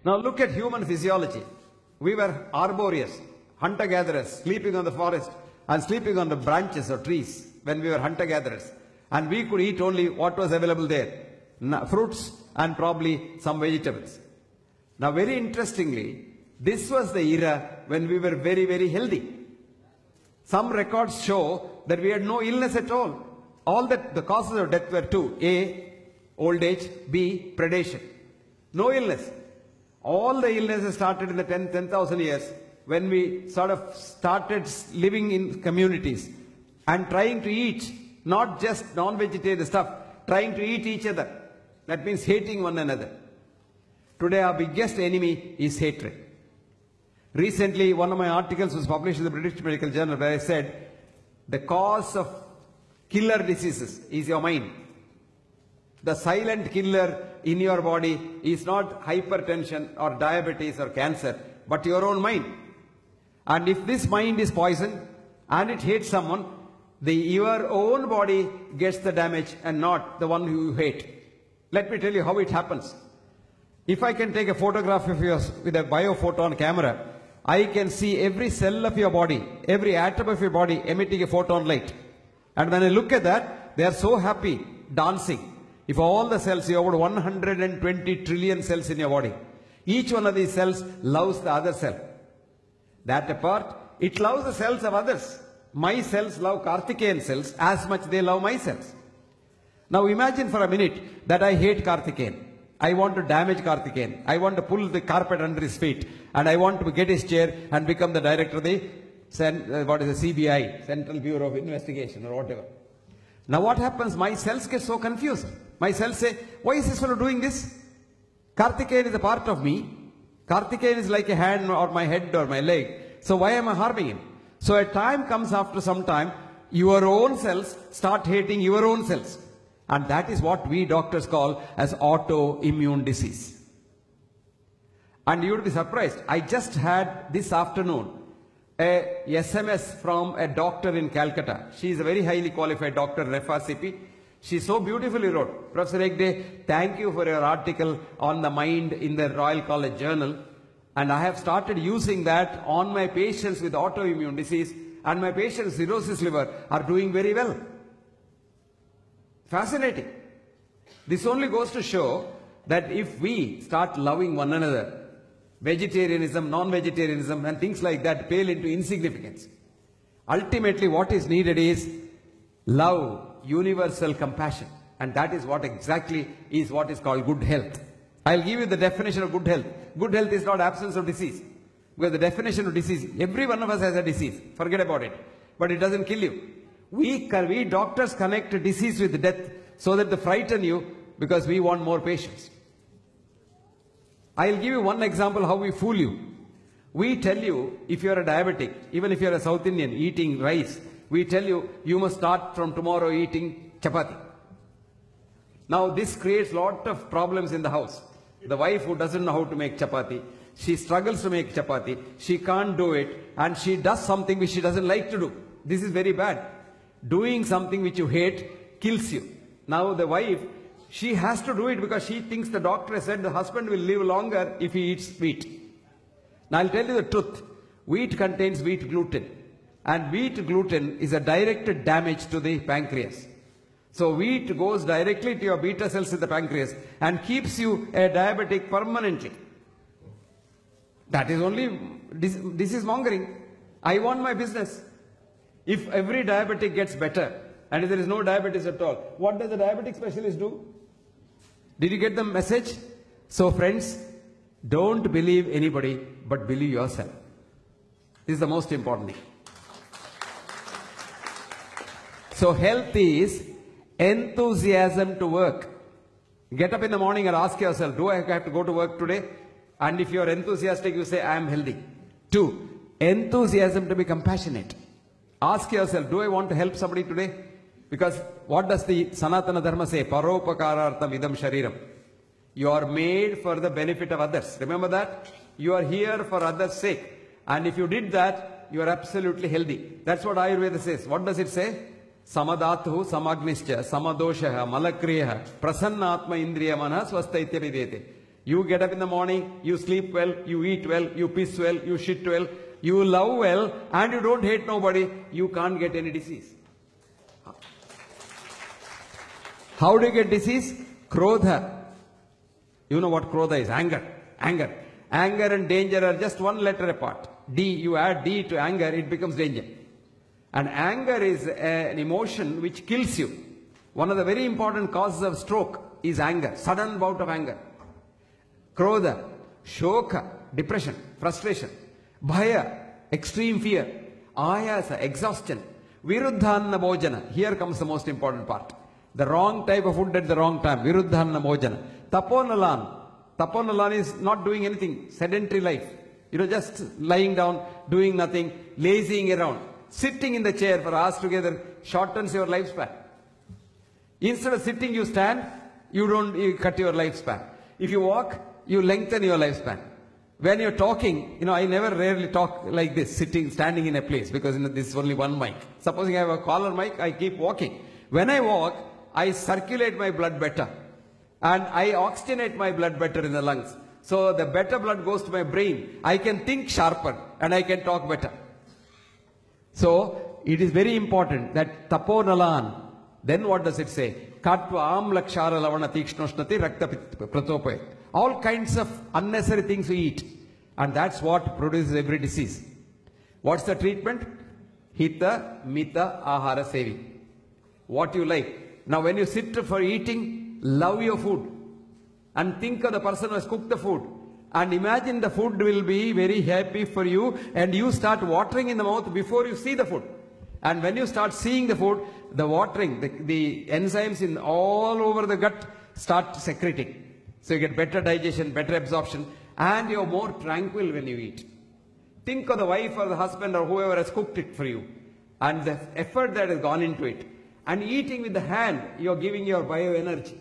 Now look at human physiology. We were arboreous, hunter-gatherers, sleeping on the forest and sleeping on the branches or trees when we were hunter-gatherers. And we could eat only what was available there, fruits and probably some vegetables. Now very interestingly, this was the era when we were very, very healthy. Some records show that we had no illness at all. All that the causes of death were two: A, old age; B, predation. No illness. All the illnesses started in the 10,000 years when we sort of started living in communities and trying to eat, not just non-vegetarian stuff, trying to eat each other. That means hating one another. Today our biggest enemy is hatred. Recently, one of my articles was published in the British Medical Journal where I said, the cause of killer diseases is your mind. The silent killer in your body is not hypertension or diabetes or cancer, but your own mind. And if this mind is poisoned and it hates someone, your own body gets the damage and not the one who you hate. Let me tell you how it happens. If I can take a photograph of yours with a biophoton camera, I can see every cell of your body, every atom of your body emitting a photon light. And when I look at that, they are so happy, dancing. If all the cells, you have about 120 trillion cells in your body. Each one of these cells loves the other cell. That apart, it loves the cells of others. My cells love Karthikeyan cells as much they love my cells. Now imagine for a minute that I hate Karthikeyan. I want to damage Karthikeyan. I want to pull the carpet under his feet. And I want to get his chair and become the director of the CBI, Central Bureau of Investigation or whatever. Now what happens? My cells get so confused. My cells say, why is this fellow doing this? Karthikeyan is a part of me. Karthikeyan is like a hand or my head or my leg. So why am I harming him? So a time comes after some time, your own cells start hating your own cells. And that is what we doctors call as autoimmune disease. And you would be surprised. I just had this afternoon a SMS from a doctor in Calcutta. She is a very highly qualified doctor, Refa Sipi. She so beautifully wrote, Professor Hegde, thank you for your article on the mind in the Royal College Journal. And I have started using that on my patients with autoimmune disease, and my patients with cirrhosis liver are doing very well. Fascinating. This only goes to show that if we start loving one another, vegetarianism, non-vegetarianism and things like that pale into insignificance. Ultimately what is needed is love, universal compassion, and that is what exactly is what is called good health. I'll give you the definition of good health. Good health is not absence of disease, because the definition of disease, every one of us has a disease, forget about it, but it doesn't kill you. We doctors connect disease with death so that they frighten you because we want more patients. I'll give you one example how we fool you. We tell you, if you're a diabetic, even if you're a South Indian eating rice, we tell you, you must start from tomorrow eating chapati. Now this creates a lot of problems in the house. The wife who doesn't know how to make chapati, she struggles to make chapati, she can't do it, and she does something which she doesn't like to do. This is very bad. Doing something which you hate kills you. Now the wife, she has to do it because she thinks the doctor has said the husband will live longer if he eats wheat. Now I'll tell you the truth. Wheat contains wheat gluten. And wheat gluten is a direct damage to the pancreas. So wheat goes directly to your beta cells in the pancreas and keeps you a diabetic permanently. That is only disease mongering. I want my business. If every diabetic gets better and if there is no diabetes at all, what does the diabetic specialist do? Did you get the message? So friends, don't believe anybody but believe yourself. This is the most important thing. So health is enthusiasm to work. Get up in the morning and ask yourself, do I have to go to work today? And if you are enthusiastic, you say, I am healthy. 2, enthusiasm to be compassionate. Ask yourself, do I want to help somebody today? Because what does the Sanatana Dharma say? Paropakarartham idam shariram. You are made for the benefit of others. Remember that? You are here for others' sake. And if you did that, you are absolutely healthy. That's what Ayurveda says. What does it say? Samadatuhu samagnischa samadoshaha malakriyaha prasannatma indriyamana swasthaitya videte. You get up in the morning, you sleep well, you eat well, you piss well, you shit well, you love well, and you don't hate nobody, you can't get any disease. How do you get disease? Krodha. You know what krodha is? Anger. Anger. Anger and danger are just one letter apart. D, you add D to anger, it becomes danger. And anger is an emotion which kills you. One of the very important causes of stroke is anger, sudden bout of anger. Krodha, shoka, depression, frustration. Bhaya, extreme fear. Ayasa, exhaustion. Viruddhanna bhojana. Here comes the most important part. The wrong type of food at the wrong time. Viruddhanna bhojana. Taponalan. Taponalan is not doing anything. Sedentary life. Just lying down, doing nothing, lazying around. Sitting in the chair for hours together shortens your lifespan. Instead of sitting, you stand, you cut your lifespan. If you walk, you lengthen your lifespan. When you're talking, I rarely talk like this, standing in a place, because this is only one mic. Supposing I have a collar mic, I keep walking. When I walk, I circulate my blood better. And I oxygenate my blood better in the lungs. So the better blood goes to my brain. I can think sharper and I can talk better. So it is very important that taponalan. Then what does it say? Katva amla kshara lavana tikshnoshnati rakta pratopay. All kinds of unnecessary things we eat. And that's what produces every disease. What's the treatment? Hita mita ahara sevi. What you like. Now when you sit for eating, love your food. And think of the person who has cooked the food. And imagine the food will be very happy for you. And you start watering in the mouth before you see the food. And when you start seeing the food, the watering, the enzymes in all over the gut start secreting. So you get better digestion, better absorption, and you're more tranquil when you eat. Think of the wife or the husband or whoever has cooked it for you. And the effort that has gone into it. And eating with the hand, you're giving your bioenergy.